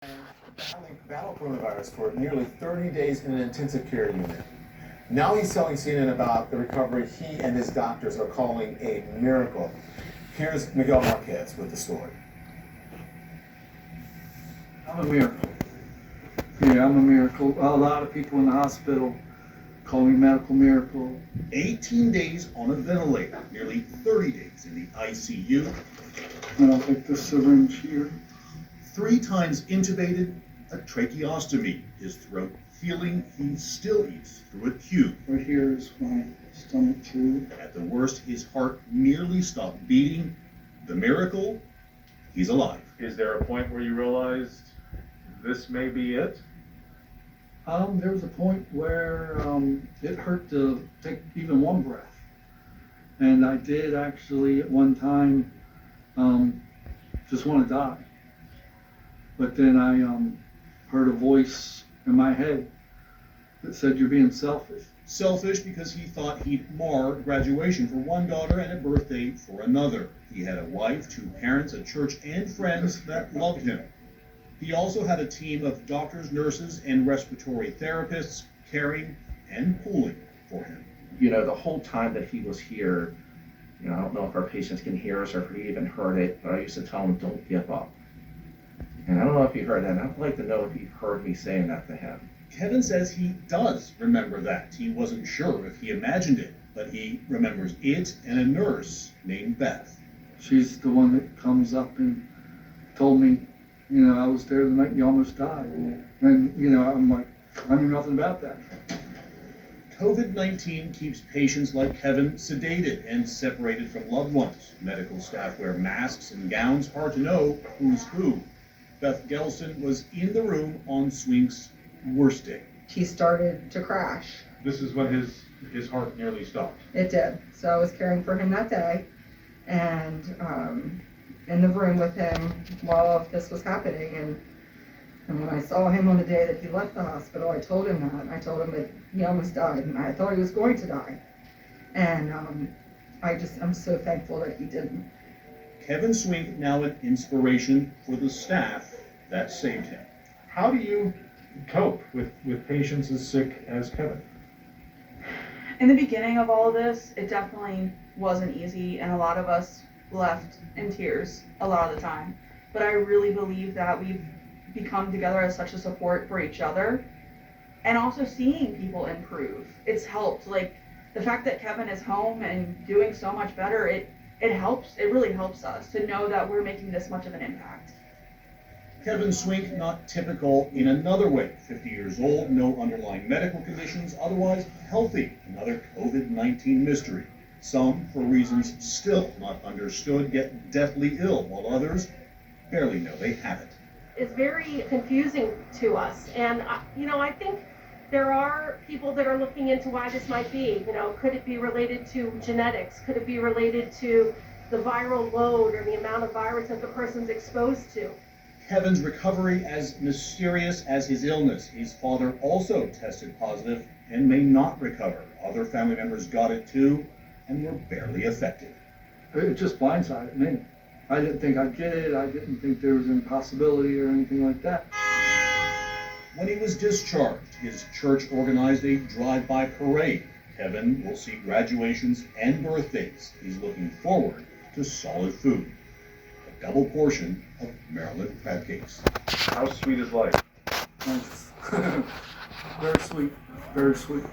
Battle coronavirus for nearly 30 days in an intensive care unit. Now he's telling CNN about the recovery he and his doctors are calling a miracle. Here's Miguel Marquez with the story. I'm a miracle. Yeah, I'm a miracle. A lot of people in the hospital call me medical miracle. 18 days on a ventilator, nearly 30 days in the ICU. And I'll take this syringe here. 3 times intubated, a tracheostomy, his throat healing, he still eats through a tube. Right here is my stomach tube. At the worst, his heart nearly stopped beating. The miracle, he's alive. Is there a point where you realized this may be it? There was a point where it hurt to take even one breath. And I did actually at one time just want to die. But then I heard a voice in my head that said, "You're being selfish." Selfish because he thought he'd mar graduation for one daughter and a birthday for another. He had a wife, 2 parents, a church, and friends that loved him. He also had a team of doctors, nurses, and respiratory therapists caring and pulling for him. You know, the whole time that he was here, you know, I don't know if our patients can hear us or if he even heard it, but I used to tell him, "Don't give up." And I don't know if he heard that, and I'd like to know if he heard me saying that to him. Kevin says he does remember that. He wasn't sure if he imagined it, but he remembers it and a nurse named Beth. She's the one that comes up and told me, you know, I was there the night you almost died. And, you know, I'm like, I knew nothing about that. COVID-19 keeps patients like Kevin sedated and separated from loved ones. Medical staff wear masks and gowns, hard to know who's who. Beth Gelson was in the room on Swink's worst day. He started to crash. This is when his heart nearly stopped. It did. So I was caring for him that day and in the room with him while all of this was happening. And when I saw him on the day that he left the hospital, I told him that. I told him that he almost died and I thought he was going to die. And I'm so thankful that he didn't. Kevin Swink now an inspiration for the staff that saved him. How do you cope with patients as sick as Kevin? In the beginning of all of this, it definitely wasn't easy, and a lot of us left in tears a lot of the time. But I really believe that we've become together as such a support for each other, and also seeing people improve. It's helped. Like the fact that Kevin is home and doing so much better, it helps. It really helps us to know that we're making this much of an impact. Kevin Swink, not typical in another way. 50 years old, no underlying medical conditions, otherwise healthy. Another COVID-19 mystery. Some, for reasons still not understood, get deathly ill, while others barely know they have it. It's very confusing to us. And, I think there are people that are looking into why this might be. You know, could it be related to genetics? Could it be related to the viral load or the amount of virus that the person's exposed to? Kevin's recovery as mysterious as his illness. His father also tested positive and may not recover. Other family members got it too and were barely affected. It just blindsided me. I didn't think I'd get it. I didn't think there was any possibility or anything like that. When he was discharged, his church organized a drive-by parade. Kevin will see graduations and birthdays. He's looking forward to solid food. A double portion of Maryland crab cakes. How sweet is life? Nice. Very sweet. Very sweet.